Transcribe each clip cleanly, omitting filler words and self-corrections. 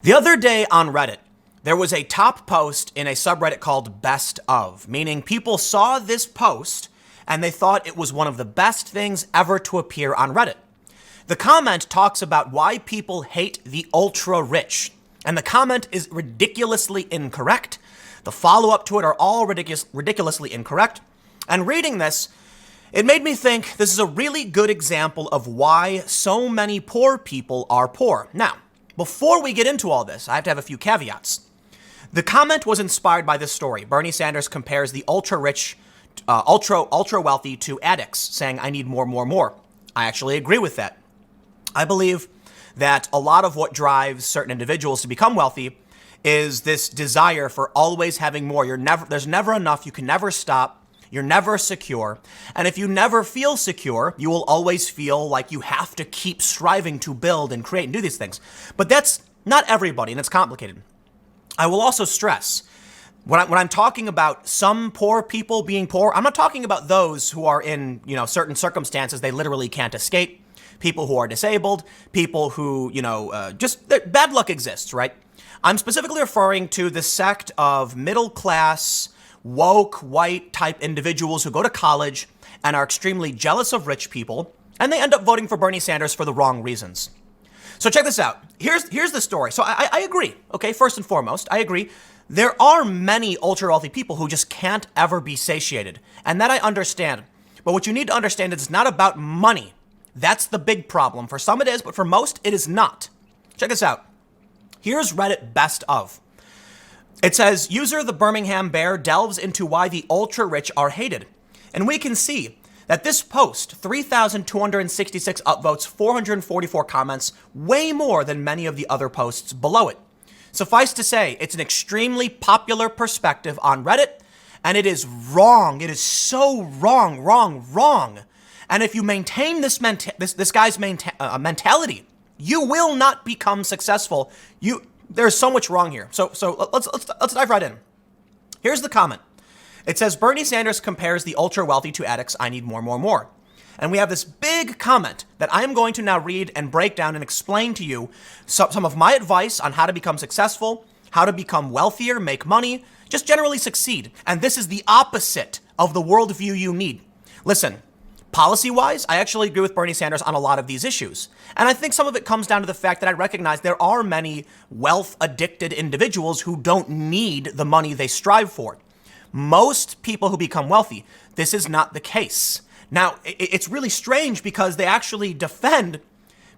The other day on Reddit, there was a top post in a subreddit called Best Of, meaning people saw this post and they thought it was one of the best things ever to appear on Reddit. The comment talks about why people hate the ultra rich, and the comment is ridiculously incorrect. The follow-up to it are all ridiculously incorrect. And reading this, it made me think this is a really good example of why so many poor people are poor. Now, before we get into all this, I have to have a few caveats. The comment was inspired by this story. Bernie Sanders compares the ultra-rich, ultra-wealthy to addicts, saying, I need more, more, more. I actually agree with that. I believe that a lot of what drives certain individuals to become wealthy is this desire for always having more. There's never enough. You can never stop. You're never secure. And if you never feel secure, you will always feel like you have to keep striving to build and create and do these things. But that's not everybody, and it's complicated. I will also stress, when I'm talking about some poor people being poor, I'm not talking about those who are in, certain circumstances they literally can't escape, people who are disabled, people who, bad luck exists, right? I'm specifically referring to the sect of middle-class, woke, white type individuals who go to college and are extremely jealous of rich people, and they end up voting for Bernie Sanders for the wrong reasons. So check this out. Here's the story. So I agree, okay? First and foremost, I agree. There are many ultra-wealthy people who just can't ever be satiated, and that I understand. But what you need to understand is it's not about money. That's the big problem. For some it is, but for most it is not. Check this out. Here's Reddit Best Of. It says, user the Birmingham Bear delves into why the ultra-rich are hated. And we can see that this post, 3,266 upvotes, 444 comments, way more than many of the other posts below it. Suffice to say, it's an extremely popular perspective on Reddit, and it is wrong. It is so wrong, wrong, wrong. And if you maintain this guy's mentality, you will not become successful. There's so much wrong here. So let's dive right in. Here's the comment. It says, Bernie Sanders compares the ultra wealthy to addicts. I need more, more, more. And we have this big comment that I am going to now read and break down and explain to you some of my advice on how to become successful, how to become wealthier, make money, just generally succeed. And this is the opposite of the worldview you need. Listen, policy-wise, I actually agree with Bernie Sanders on a lot of these issues. And I think some of it comes down to the fact that I recognize there are many wealth-addicted individuals who don't need the money they strive for. Most people who become wealthy, this is not the case. Now, it's really strange because they actually defend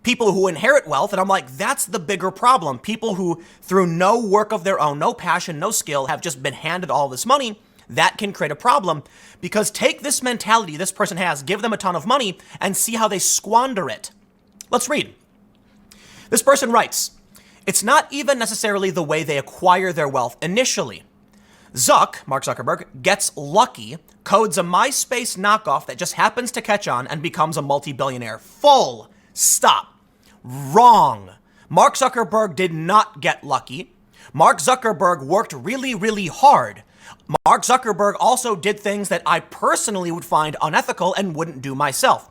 people who inherit wealth, and I'm like, that's the bigger problem. People who, through no work of their own, no passion, no skill, have just been handed all this money. That can create a problem, because take this mentality this person has, give them a ton of money, and see how they squander it. Let's read. This person writes, it's not even necessarily the way they acquire their wealth initially. Mark Zuckerberg, gets lucky, codes a MySpace knockoff that just happens to catch on and becomes a multi-billionaire. Full stop. Wrong. Mark Zuckerberg did not get lucky. Mark Zuckerberg worked really, really hard. Mark Zuckerberg also did things that I personally would find unethical and wouldn't do myself.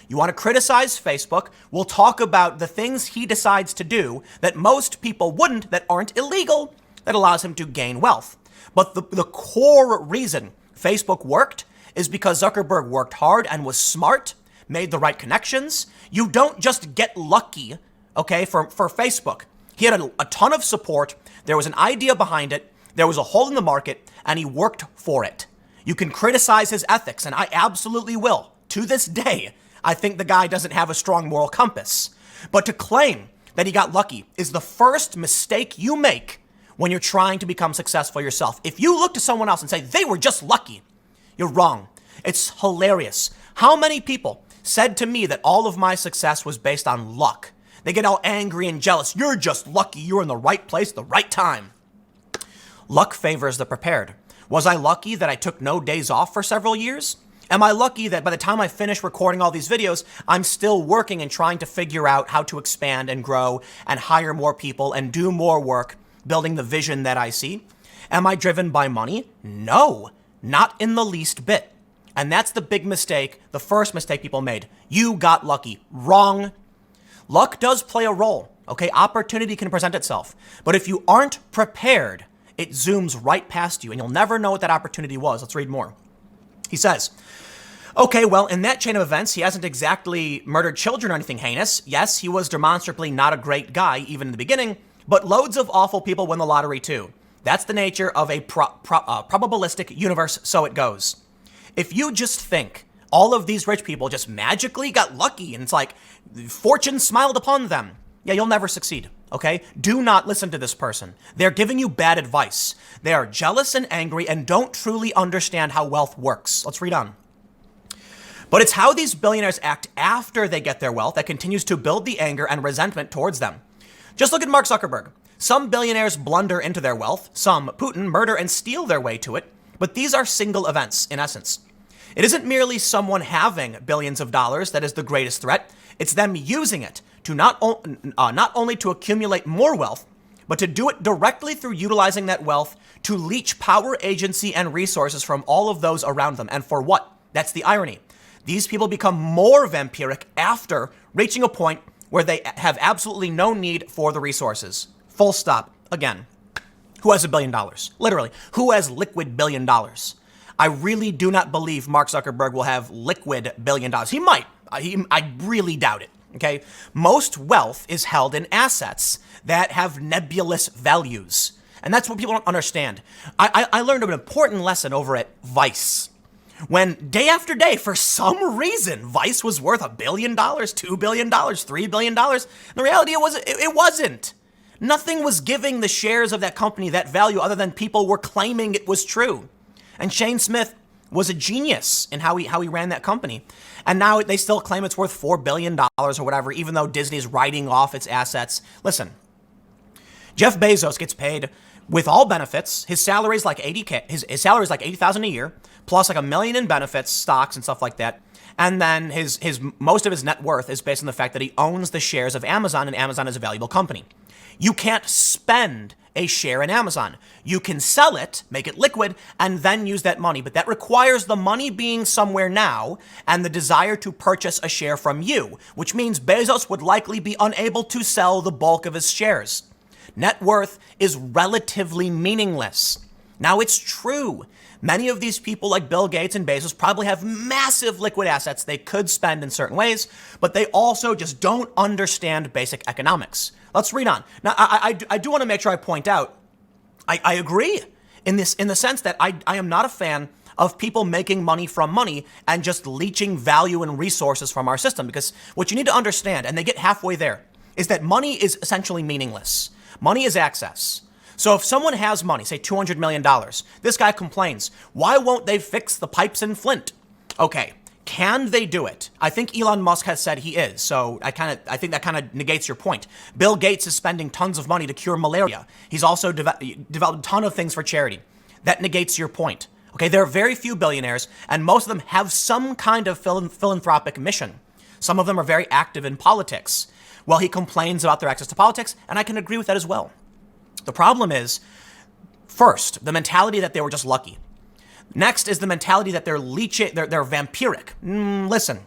You want to criticize Facebook? We'll talk about the things he decides to do that most people wouldn't, that aren't illegal, that allows him to gain wealth. But the core reason Facebook worked is because Zuckerberg worked hard and was smart, made the right connections. You don't just get lucky, okay, for Facebook. He had a ton of support. There was an idea behind it. There was a hole in the market, and he worked for it. You can criticize his ethics, and I absolutely will. To this day, I think the guy doesn't have a strong moral compass. But to claim that he got lucky is the first mistake you make when you're trying to become successful yourself. If you look to someone else and say, they were just lucky, you're wrong. It's hilarious. How many people said to me that all of my success was based on luck? They get all angry and jealous. You're just lucky. You're in the right place at the right time. Luck favors the prepared. Was I lucky that I took no days off for several years? Am I lucky that by the time I finish recording all these videos, I'm still working and trying to figure out how to expand and grow and hire more people and do more work, building the vision that I see? Am I driven by money? No, not in the least bit. And that's the big mistake, the first mistake people made. You got lucky. Wrong. Luck does play a role, Okay, opportunity can present itself. But if you aren't prepared, it zooms right past you and you'll never know what that opportunity was. Let's read more. He says, okay, well, in that chain of events, he hasn't exactly murdered children or anything heinous. Yes, he was demonstrably not a great guy, even in the beginning, but loads of awful people win the lottery too. That's the nature of a probabilistic universe, so it goes. If you just think all of these rich people just magically got lucky and it's like fortune smiled upon them, yeah, you'll never succeed, okay? Do not listen to this person. They're giving you bad advice. They are jealous and angry and don't truly understand how wealth works. Let's read on. But it's how these billionaires act after they get their wealth that continues to build the anger and resentment towards them. Just look at Mark Zuckerberg. Some billionaires blunder into their wealth. Some, Putin, murder and steal their way to it. But these are single events, in essence. It isn't merely someone having billions of dollars that is the greatest threat. It's them using it to not only to accumulate more wealth, but to do it directly through utilizing that wealth to leech power, agency, and resources from all of those around them. And for what? That's the irony. These people become more vampiric after reaching a point where they have absolutely no need for the resources. Full stop. Again, who has $1 billion? Literally, who has liquid $1 billion? I really do not believe Mark Zuckerberg will have liquid $1 billion. He might. I really doubt it. Okay. Most wealth is held in assets that have nebulous values. And that's what people don't understand. I learned an important lesson over at Vice. When day after day, for some reason, Vice was worth $1 billion, $2 billion, $3 billion. The reality it wasn't. Nothing was giving the shares of that company that value other than people were claiming it was true. And Shane Smith was a genius in how he ran that company. And now they still claim it's worth $4 billion or whatever, even though Disney's writing off its assets. Listen, Jeff Bezos gets paid with all benefits. His salary is like $80K. His salary is like $80,000 a year, plus like $1 million in benefits, stocks and stuff like that. And then his most of his net worth is based on the fact that he owns the shares of Amazon, and Amazon is a valuable company. You can't spend a share in Amazon. You can sell it, make it liquid, and then use that money. But that requires the money being somewhere now and the desire to purchase a share from you, which means Bezos would likely be unable to sell the bulk of his shares. Net worth is relatively meaningless. Now, it's true. Many of these people like Bill Gates and Bezos probably have massive liquid assets they could spend in certain ways, but they also just don't understand basic economics. Let's read on. Now, I do want to make sure I point out, I agree in the sense that I am not a fan of people making money from money and just leeching value and resources from our system, because what you need to understand, and they get halfway there, is that money is essentially meaningless. Money is access. So if someone has money, say $200 million, this guy complains, why won't they fix the pipes in Flint? Okay, can they do it? I think Elon Musk has said he is. So I think that kind of negates your point. Bill Gates is spending tons of money to cure malaria. He's also developed a ton of things for charity. That negates your point. Okay, there are very few billionaires, and most of them have some kind of philanthropic mission. Some of them are very active in politics. Well, he complains about their access to politics, and I can agree with that as well. The problem is, first, the mentality that they were just lucky. Next is the mentality that they're vampiric. Listen,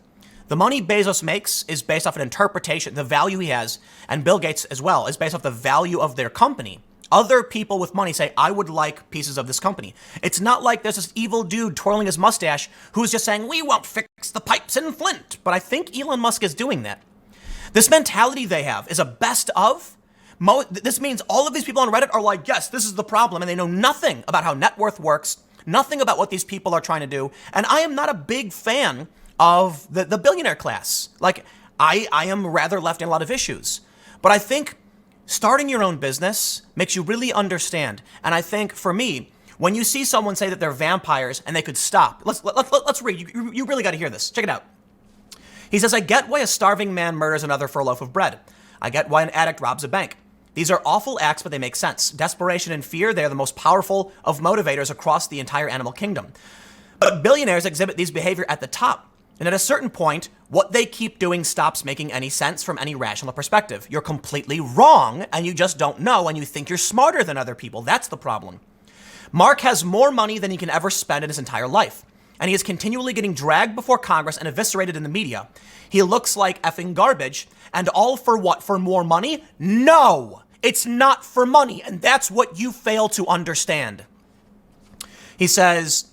the money Bezos makes is based off an interpretation, the value he has, and Bill Gates as well, is based off the value of their company. Other people with money say, I would like pieces of this company. It's not like there's this evil dude twirling his mustache who's just saying, we won't fix the pipes in Flint. But I think Elon Musk is doing that. This mentality they have is a best of. This means all of these people on Reddit are like, yes, this is the problem. And they know nothing about how net worth works, nothing about what these people are trying to do. And I am not a big fan of the billionaire class. Like, I am rather left in a lot of issues. But I think starting your own business makes you really understand. And I think for me, when you see someone say that they're vampires and they could stop, let's read. You really got to hear this. Check it out. He says, I get why a starving man murders another for a loaf of bread. I get why an addict robs a bank. These are awful acts, but they make sense. Desperation and fear, they are the most powerful of motivators across the entire animal kingdom. But billionaires exhibit these behavior at the top. And at a certain point, what they keep doing stops making any sense from any rational perspective. You're completely wrong, and you just don't know, and you think you're smarter than other people. That's the problem. Mark has more money than he can ever spend in his entire life. and he is continually getting dragged before Congress and eviscerated in the media. He looks like effing garbage, and all for what? For more money? No, it's not for money, and that's what you fail to understand. He says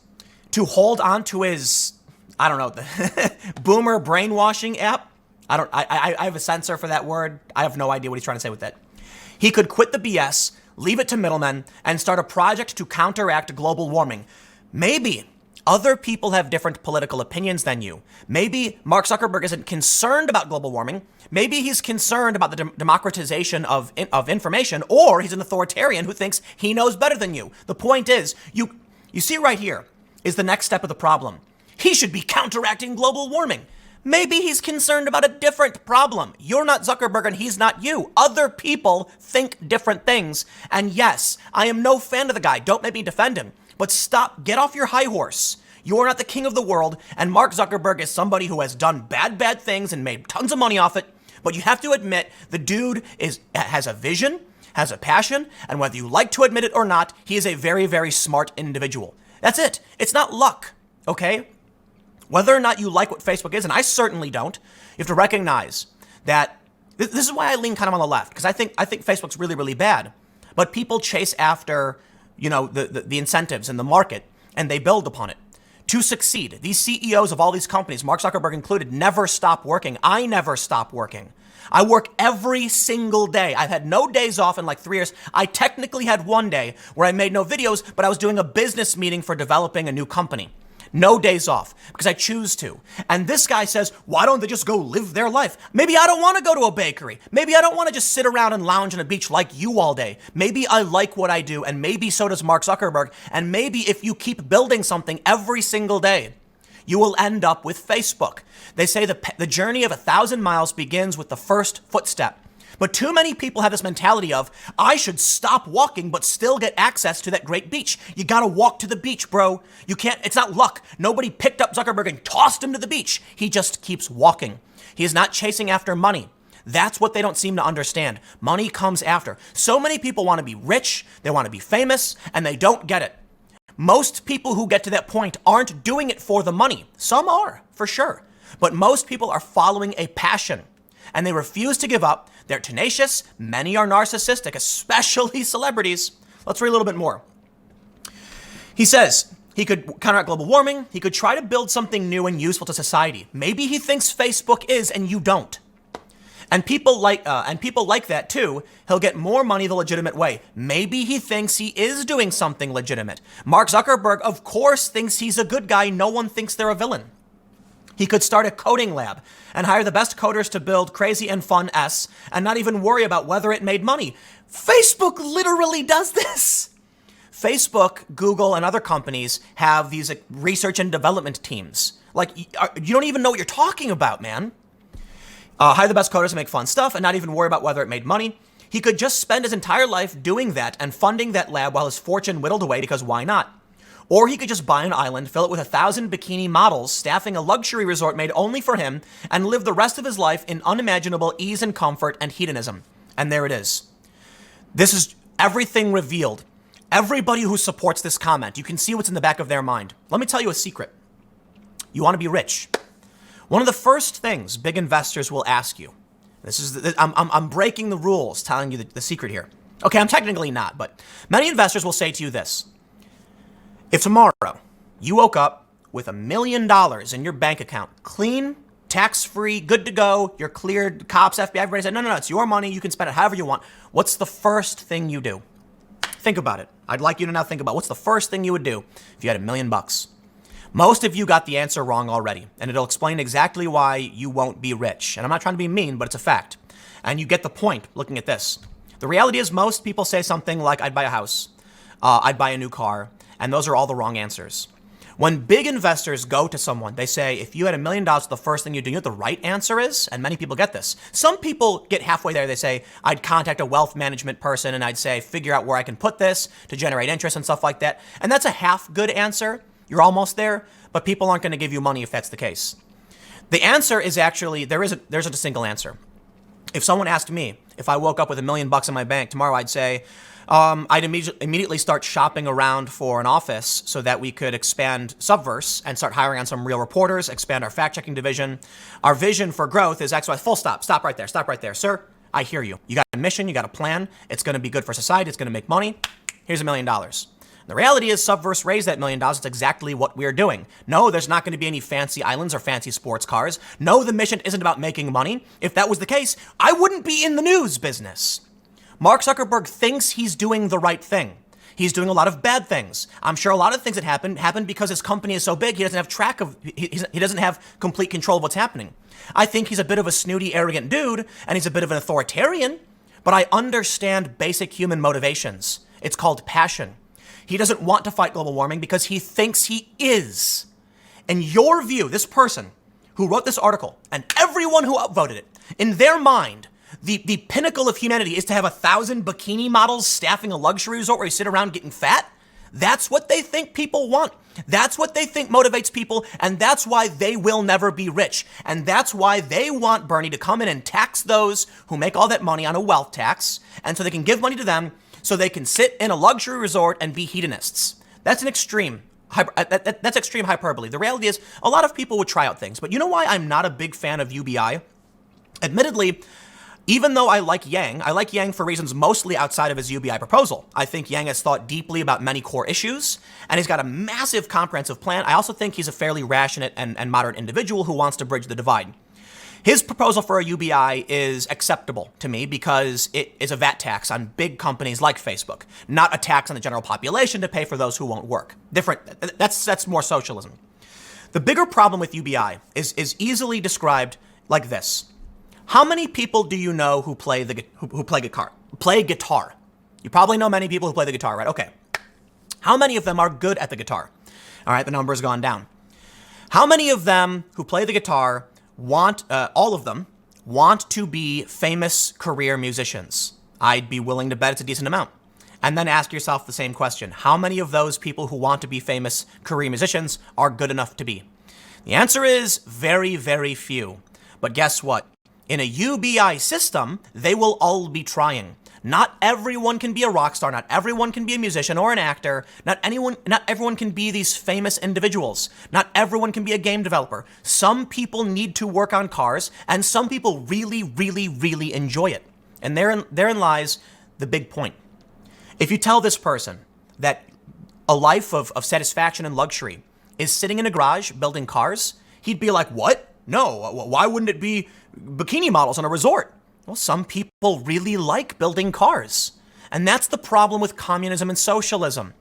to hold on to his, I don't know, the boomer brainwashing app. I have a censor for that word. I have no idea what he's trying to say with that. He could quit the BS, leave it to middlemen, and start a project to counteract global warming. Maybe other people have different political opinions than you. Maybe Mark Zuckerberg isn't concerned about global warming. Maybe he's concerned about the democratization of information, or he's an authoritarian who thinks he knows better than you. The point is, you see right here is the next step of the problem. He should be counteracting global warming. Maybe he's concerned about a different problem. You're not Zuckerberg and he's not you. Other people think different things. And yes, I am no fan of the guy. Don't make me defend him. But stop, get off your high horse. You're not the king of the world. And Mark Zuckerberg is somebody who has done bad things and made tons of money off it. But you have to admit the dude has a vision, has a passion, and whether you like to admit it or not, he is a very, very smart individual. That's it. It's not luck, okay? Whether or not you like what Facebook is, and I certainly don't, you have to recognize that this is why I lean kind of on the left, because I think Facebook's really, really bad. But people chase after, the incentives in the market, and they build upon it to succeed. These CEOs of all these companies, Mark Zuckerberg included, never stop working. I never stop working. I work every single day. I've had no days off in like 3 years. I technically had one day where I made no videos, but I was doing a business meeting for developing a new company. No days off because I choose to. And this guy says, why don't they just go live their life? Maybe I don't want to go to a bakery. Maybe I don't want to just sit around and lounge on a beach like you all day. Maybe I like what I do, and maybe so does Mark Zuckerberg. And maybe if you keep building something every single day, you will end up with Facebook. They say the journey of 1,000 miles begins with the first footstep. But too many people have this mentality of, I should stop walking but still get access to that great beach. You gotta walk to the beach, bro. You can't, it's not luck. Nobody picked up Zuckerberg and tossed him to the beach. He just keeps walking. He is not chasing after money. That's what they don't seem to understand. Money comes after. So many people want to be rich, they want to be famous, and they don't get it. Most people who get to that point aren't doing it for the money. Some are, for sure. But most people are following a passion, and they refuse to give up. They're tenacious. Many are narcissistic, especially celebrities. Let's read a little bit more. He says he could counteract global warming. He could try to build something new and useful to society. Maybe he thinks Facebook is and you don't. And people like that too. He'll get more money the legitimate way. Maybe he thinks he is doing something legitimate. Mark Zuckerberg, of course, thinks he's a good guy. No one thinks they're a villain. He could start a coding lab and hire the best coders to build crazy and fun S and not even worry about whether it made money. Facebook literally does this. Facebook, Google, and other companies have these research and development teams. Like, you don't even know what you're talking about, man. Hire the best coders to make fun stuff and not even worry about whether it made money. He could just spend his entire life doing that and funding that lab while his fortune whittled away, because why not? Or he could just buy an island, fill it with 1,000 bikini models, staffing a luxury resort made only for him, and live the rest of his life in unimaginable ease and comfort and hedonism. And there it is. This is everything revealed. Everybody who supports this comment, you can see what's in the back of their mind. Let me tell you a secret. You want to be rich. One of the first things big investors will ask you, I'm breaking the rules, telling you the secret here. Okay, I'm technically not, but many investors will say to you this. If tomorrow you woke up with $1 million in your bank account, clean, tax-free, good to go, you're cleared, cops, FBI, everybody said, no, it's your money, you can spend it however you want. What's the first thing you do? Think about it. I'd like you to now think about what's the first thing you would do if you had $1 million. Most of you got the answer wrong already, and it'll explain exactly why you won't be rich. And I'm not trying to be mean, but it's a fact. And you get the point looking at this. The reality is most people say something like, I'd buy a house, I'd buy a new car, and those are all the wrong answers. When big investors go to someone, they say, if you had $1 million, the first thing you do, you know what the right answer is? And many people get this. Some people get halfway there. They say, I'd contact a wealth management person and I'd say, figure out where I can put this to generate interest and stuff like that. And that's a half good answer. You're almost there, but people aren't going to give you money if that's the case. The answer is actually, there's a single answer. If someone asked me, if I woke up with $1 million in my bank tomorrow, I'd say, I'd immediately start shopping around for an office so that we could expand Subverse and start hiring on some real reporters, expand our fact-checking division. Our vision for growth is XY. Full stop. Stop right there. Stop right there. Sir, I hear you. You got a mission. You got a plan. It's going to be good for society. It's going to make money. Here's $1 million. The reality is Subverse raised that $1 million. It's exactly what we're doing. No, there's not going to be any fancy islands or fancy sports cars. No, the mission isn't about making money. If that was the case, I wouldn't be in the news business. Mark Zuckerberg thinks he's doing the right thing. He's doing a lot of bad things. I'm sure a lot of things that happened because his company is so big, he doesn't have complete control of what's happening. I think he's a bit of a snooty, arrogant dude, and he's a bit of an authoritarian, but I understand basic human motivations. It's called passion. He doesn't want to fight global warming because he thinks he is. In your view, this person who wrote this article and everyone who upvoted it, in their mind, the pinnacle of humanity is to have 1,000 bikini models staffing a luxury resort where you sit around getting fat. That's what they think people want. That's what they think motivates people, and that's why they will never be rich. And that's why they want Bernie to come in and tax those who make all that money on a wealth tax, and so they can give money to them so they can sit in a luxury resort and be hedonists. That's an extreme. That's extreme hyperbole. The reality is a lot of people would try out things, but you know why I'm not a big fan of UBI? Admittedly, even though I like Yang for reasons mostly outside of his UBI proposal. I think Yang has thought deeply about many core issues, and he's got a massive comprehensive plan. I also think he's a fairly rational and moderate individual who wants to bridge the divide. His proposal for a UBI is acceptable to me because it is a VAT tax on big companies like Facebook, not a tax on the general population to pay for those who won't work. That's more socialism. The bigger problem with UBI is easily described like this. How many people do you know who play guitar? You probably know many people who play the guitar, right? Okay. How many of them are good at the guitar? All right, the number's gone down. How many of them who play the guitar all of them want to be famous career musicians? I'd be willing to bet it's a decent amount. And then ask yourself the same question. How many of those people who want to be famous career musicians are good enough to be? The answer is very, very few. But guess what? In a UBI system, they will all be trying. Not everyone can be a rock star. Not everyone can be a musician or an actor. Not everyone can be these famous individuals. Not everyone can be a game developer. Some people need to work on cars, and some people really, really, really enjoy it. And therein lies the big point. If you tell this person that a life of satisfaction and luxury is sitting in a garage building cars, he'd be like, what? No, why wouldn't it be bikini models on a resort? Well, some people really like building cars. And that's the problem with communism and socialism.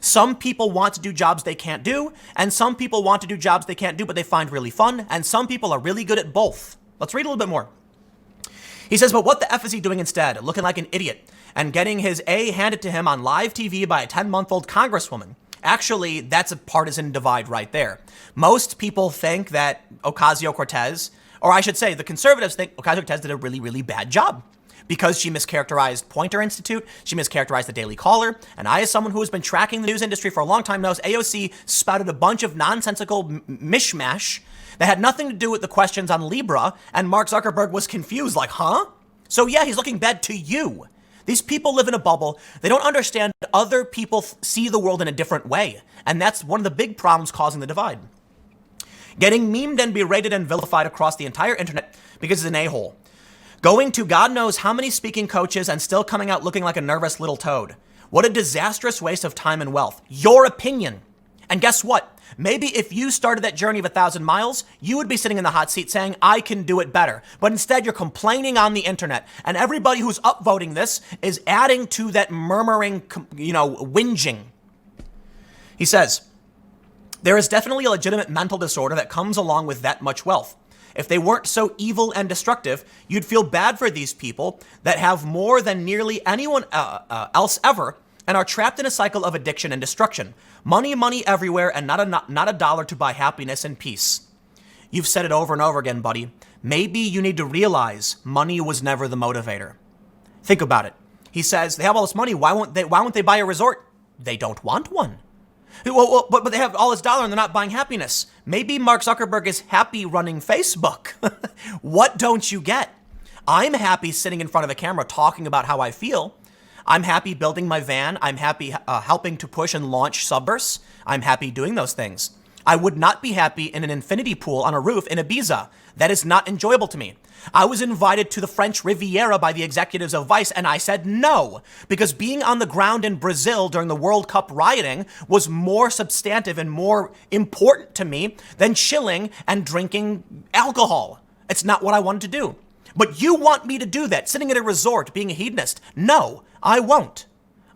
Some people want to do jobs they can't do, and some people want to do jobs they can't do but they find really fun, and some people are really good at both. Let's read a little bit more. He says, but what the F is he doing instead? Looking like an idiot and getting his A handed to him on live TV by a 10-month-old congresswoman. Actually, that's a partisan divide right there. Most people think that Ocasio-Cortez, or I should say the conservatives think Ocasio-Cortez did a really, really bad job because she mischaracterized Poynter Institute, she mischaracterized the Daily Caller, and I, as someone who has been tracking the news industry for a long time, knows AOC spouted a bunch of nonsensical mishmash that had nothing to do with the questions on Libra, and Mark Zuckerberg was confused, like, huh? So yeah, he's looking bad to you. These people live in a bubble. They don't understand other people see the world in a different way, and that's one of the big problems causing the divide. Getting memed and berated and vilified across the entire internet because he's an a-hole. Going to God knows how many speaking coaches and still coming out looking like a nervous little toad. What a disastrous waste of time and wealth. Your opinion. And guess what? Maybe if you started that journey of 1,000 miles, you would be sitting in the hot seat saying, I can do it better. But instead, you're complaining on the internet. And everybody who's upvoting this is adding to that murmuring, whinging. He says, there is definitely a legitimate mental disorder that comes along with that much wealth. If they weren't so evil and destructive, you'd feel bad for these people that have more than nearly anyone else ever and are trapped in a cycle of addiction and destruction. Money, money everywhere, and not a dollar to buy happiness and peace. You've said it over and over again, buddy. Maybe you need to realize money was never the motivator. Think about it. He says they have all this money. Why won't they buy a resort? They don't want one. Well, but they have all this dollar and they're not buying happiness. Maybe Mark Zuckerberg is happy running Facebook. What don't you get? I'm happy sitting in front of a camera talking about how I feel. I'm happy building my van. I'm happy helping to push and launch subbursts. I'm happy doing those things. I would not be happy in an infinity pool on a roof in Ibiza. That is not enjoyable to me. I was invited to the French Riviera by the executives of Vice, and I said no, because being on the ground in Brazil during the World Cup rioting was more substantive and more important to me than chilling and drinking alcohol. It's not what I wanted to do. But you want me to do that, sitting at a resort, being a hedonist. No, I won't.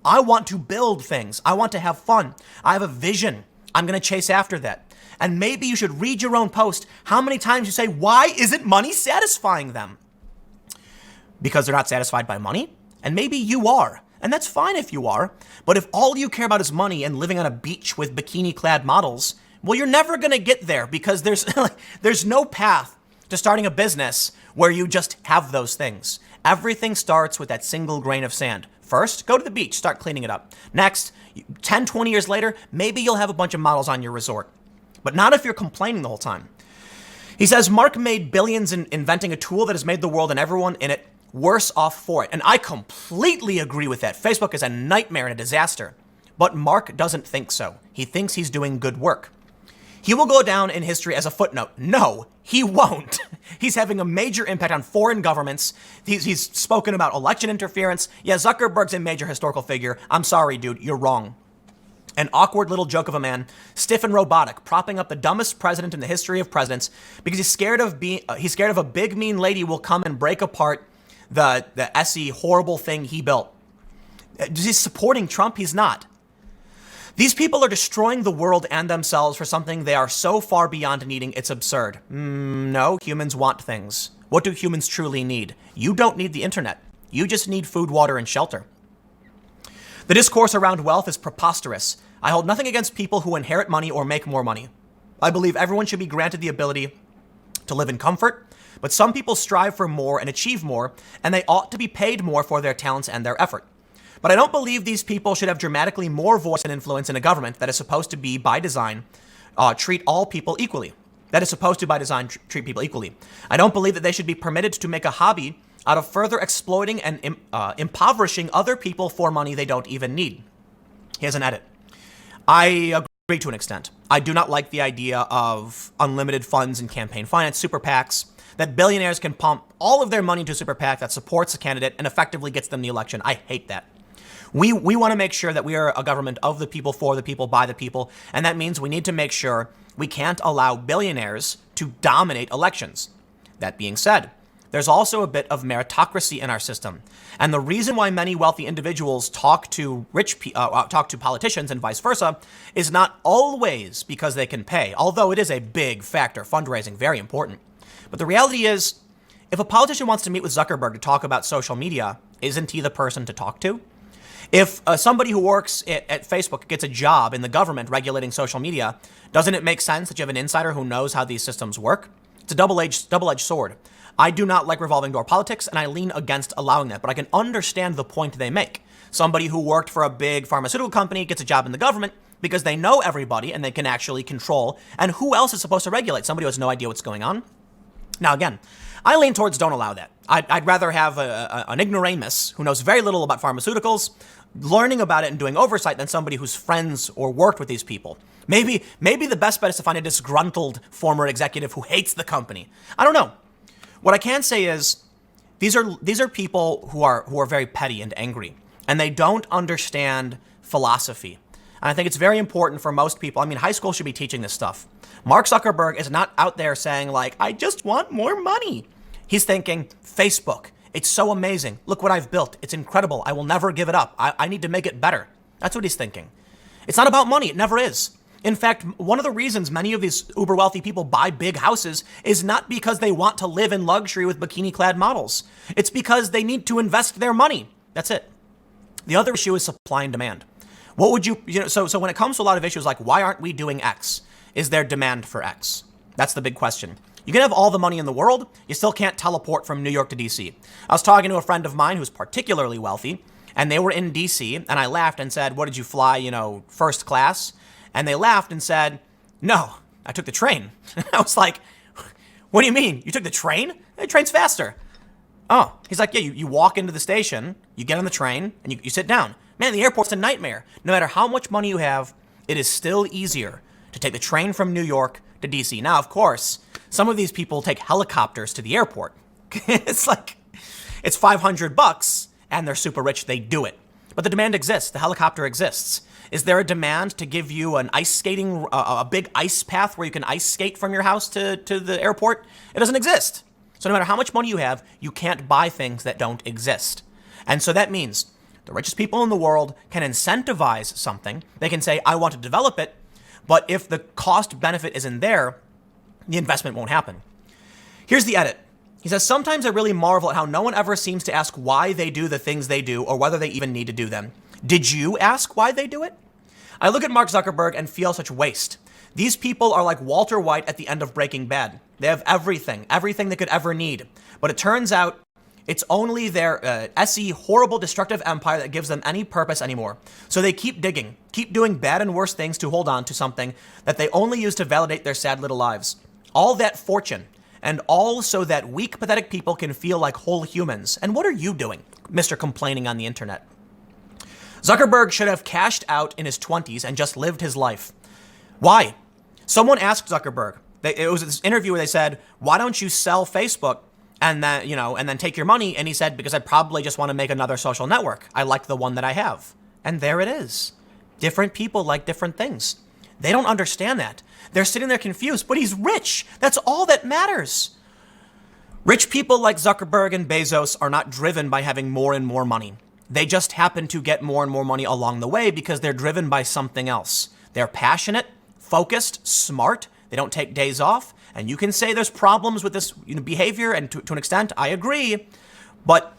I want to build things. I want to have fun. I have a vision. I'm going to chase after that. And maybe you should read your own post. How many times you say, why isn't money satisfying them? Because they're not satisfied by money? And maybe you are. And that's fine if you are. But if all you care about is money and living on a beach with bikini-clad models, well, you're never going to get there because there's no path to starting a business where you just have those things. Everything starts with that single grain of sand. First, go to the beach, start cleaning it up. Next, 10, 20 years later, maybe you'll have a bunch of models on your resort. But not if you're complaining the whole time. He says, Mark made billions in inventing a tool that has made the world and everyone in it worse off for it. And I completely agree with that. Facebook is a nightmare and a disaster. But Mark doesn't think so. He thinks he's doing good work. He will go down in history as a footnote. No, he won't. He's having a major impact on foreign governments. He's spoken about election interference. Yeah, Zuckerberg's a major historical figure. I'm sorry, dude, you're wrong. An awkward little joke of a man, stiff and robotic, propping up the dumbest president in the history of presidents because he's scared of a big mean lady will come and break apart the SE horrible thing he built. He's supporting Trump. He's not. These people are destroying the world and themselves for something they are so far beyond needing, it's absurd. No, humans want things. What do humans truly need? You don't need the internet. You just need food, water, and shelter. The discourse around wealth is preposterous. I hold nothing against people who inherit money or make more money. I believe everyone should be granted the ability to live in comfort, but some people strive for more and achieve more, and they ought to be paid more for their talents and their effort. But I don't believe these people should have dramatically more voice and influence in a government that is supposed to be, by design, treat all people equally. Treat people equally. I don't believe that they should be permitted to make a hobby out of further exploiting and impoverishing other people for money they don't even need. Here's an edit. I agree to an extent. I do not like the idea of unlimited funds and campaign finance, super PACs, that billionaires can pump all of their money into a super PAC that supports a candidate and effectively gets them the election. I hate that. We want to make sure that we are a government of the people, for the people, by the people, and that means we need to make sure we can't allow billionaires to dominate elections. That being said, there's also a bit of meritocracy in our system. And the reason why many wealthy individuals talk to politicians and vice versa is not always because they can pay, although it is a big factor, fundraising, very important. But the reality is, if a politician wants to meet with Zuckerberg to talk about social media, isn't he the person to talk to? If somebody who works at Facebook gets a job in the government regulating social media, doesn't it make sense that you have an insider who knows how these systems work? It's a double-edged sword. I do not like revolving door politics, and I lean against allowing that, but I can understand the point they make. Somebody who worked for a big pharmaceutical company gets a job in the government because they know everybody and they can actually control. And who else is supposed to regulate? Somebody who has no idea what's going on? Now, again, I lean towards don't allow that. I'd rather have an ignoramus who knows very little about pharmaceuticals learning about it and doing oversight than somebody who's friends or worked with these people. Maybe the best bet is to find a disgruntled former executive who hates the company. I don't know. What I can say is these are people who are very petty and angry, and they don't understand philosophy. And I think it's very important for most people. I mean, high school should be teaching this stuff. Mark Zuckerberg is not out there saying like, I just want more money. He's thinking, Facebook, it's so amazing. Look what I've built. It's incredible. I will never give it up. I need to make it better. That's what he's thinking. It's not about money. It never is. In fact, one of the reasons many of these uber wealthy people buy big houses is not because they want to live in luxury with bikini-clad models. It's because they need to invest their money. That's it. The other issue is supply and demand. What would so when it comes to a lot of issues like why aren't we doing X? Is there demand for X? That's the big question. You can have all the money in the world, you still can't teleport from New York to DC. I was talking to a friend of mine who's particularly wealthy, and they were in DC, and I laughed and said, what did you fly, first class? And they laughed and said, no, I took the train. I was like, what do you mean? You took the train? The train's faster. Oh, he's like, yeah, you walk into the station, you get on the train, and you sit down. Man, the airport's a nightmare. No matter how much money you have, it is still easier to take the train from New York to DC. Now, of course, some of these people take helicopters to the airport. It's like, it's $500 and they're super rich, they do it. But the demand exists, the helicopter exists. Is there a demand to give you an ice skating, a big ice path where you can ice skate from your house to the airport? It doesn't exist. So no matter how much money you have, you can't buy things that don't exist. And so that means the richest people in the world can incentivize something. They can say, I want to develop it, but if the cost benefit isn't there, the investment won't happen. Here's the edit. He says, sometimes I really marvel at how no one ever seems to ask why they do the things they do or whether they even need to do them. Did you ask why they do it? I look at Mark Zuckerberg and feel such waste. These people are like Walter White at the end of Breaking Bad. They have everything they could ever need. But it turns out it's only their SE horrible destructive empire that gives them any purpose anymore. So they keep digging, keep doing bad and worse things to hold on to something that they only use to validate their sad little lives. All that fortune, and all so that weak, pathetic people can feel like whole humans. And what are you doing, Mr. Complaining on the internet? Zuckerberg should have cashed out in his 20s and just lived his life. Why? Someone asked Zuckerberg, it was this interview where they said, why don't you sell Facebook and then take your money? And he said, because I probably just want to make another social network. I like the one that I have. And there it is. Different people like different things. They don't understand that. They're sitting there confused, but he's rich. That's all that matters. Rich people like Zuckerberg and Bezos are not driven by having more and more money. They just happen to get more and more money along the way because they're driven by something else. They're passionate, focused, smart. They don't take days off. And you can say there's problems with this behavior, and to an extent, I agree. But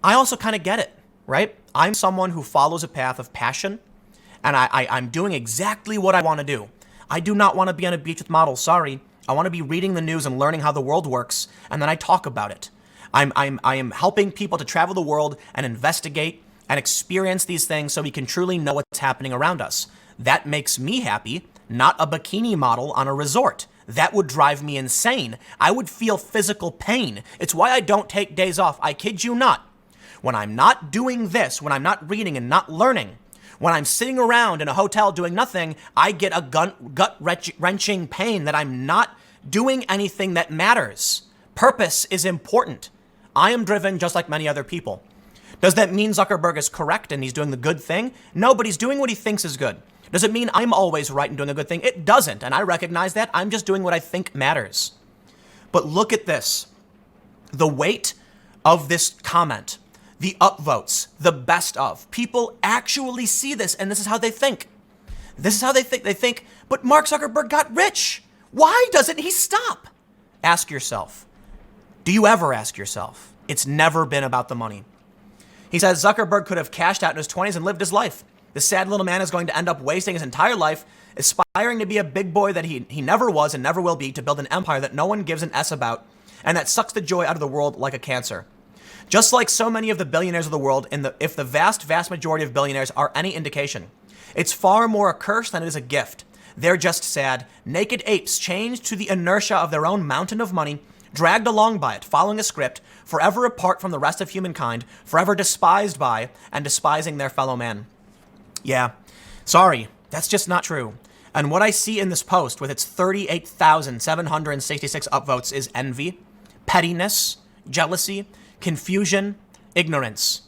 I also kind of get it, right? I'm someone who follows a path of passion, and I'm doing exactly what I want to do. I do not want to be on a beach with models, sorry. I want to be reading the news and learning how the world works, and then I talk about it. I am helping people to travel the world and investigate and experience these things so we can truly know what's happening around us. That makes me happy, not a bikini model on a resort. That would drive me insane. I would feel physical pain. It's why I don't take days off. I kid you not. When I'm not doing this, when I'm not reading and not learning, when I'm sitting around in a hotel doing nothing, I get a gut-wrenching pain that I'm not doing anything that matters. Purpose is important. I am driven just like many other people. Does that mean Zuckerberg is correct and he's doing the good thing? No, but he's doing what he thinks is good. Does it mean I'm always right and doing the good thing? It doesn't, and I recognize that. I'm just doing what I think matters. But look at this. The weight of this comment, the upvotes, the best of. People actually see this, and this is how they think. This is how they think. They think, but Mark Zuckerberg got rich. Why doesn't he stop? Ask yourself. Do you ever ask yourself? It's never been about the money. He says Zuckerberg could have cashed out in his 20s and lived his life. This sad little man is going to end up wasting his entire life, aspiring to be a big boy that he never was and never will be, to build an empire that no one gives an S about, and that sucks the joy out of the world like a cancer. Just like so many of the billionaires of the world, if the vast majority of billionaires are any indication, it's far more a curse than it is a gift. They're just sad, naked apes chained to the inertia of their own mountain of money, dragged along by it, following a script, forever apart from the rest of humankind, forever despised by and despising their fellow man. Yeah, sorry, that's just not true. And what I see in this post with its 38,766 upvotes is envy, pettiness, jealousy, confusion, ignorance.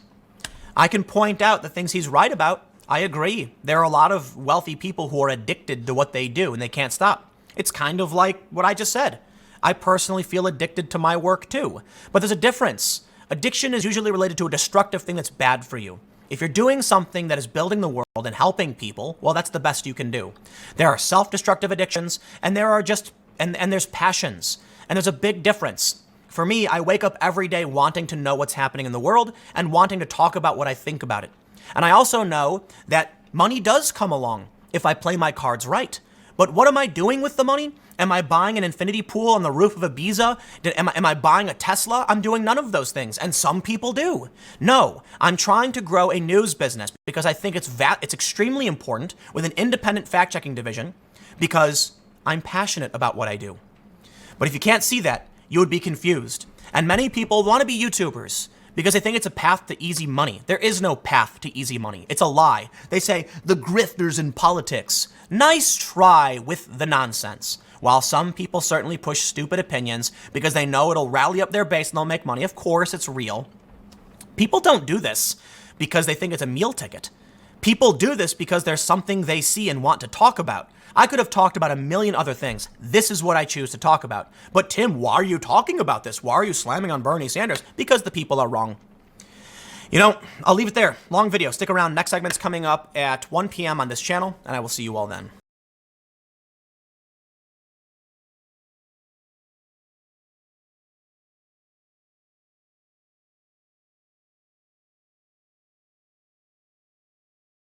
I can point out the things he's right about. I agree. There are a lot of wealthy people who are addicted to what they do and they can't stop. It's kind of like what I just said. I personally feel addicted to my work too. But there's a difference. Addiction is usually related to a destructive thing that's bad for you. If you're doing something that is building the world and helping people, well, that's the best you can do. There are self-destructive addictions, and there are there's passions. And there's a big difference. For me, I wake up every day wanting to know what's happening in the world and wanting to talk about what I think about it. And I also know that money does come along if I play my cards right. But what am I doing with the money? Am I buying an infinity pool on the roof of Ibiza? Am I buying a Tesla? I'm doing none of those things, and some people do. No, I'm trying to grow a news business because I think it's extremely important with an independent fact-checking division because I'm passionate about what I do. But if you can't see that, you would be confused. And many people want to be YouTubers because they think it's a path to easy money. There is no path to easy money. It's a lie. They say, the grifters in politics. Nice try with the nonsense. While some people certainly push stupid opinions because they know it'll rally up their base and they'll make money, of course it's real. People don't do this because they think it's a meal ticket. People do this because there's something they see and want to talk about. I could have talked about a million other things. This is what I choose to talk about. But Tim, why are you talking about this? Why are you slamming on Bernie Sanders? Because the people are wrong. You know, I'll leave it there. Long video. Stick around. Next segment's coming up at 1 p.m. on this channel, and I will see you all then.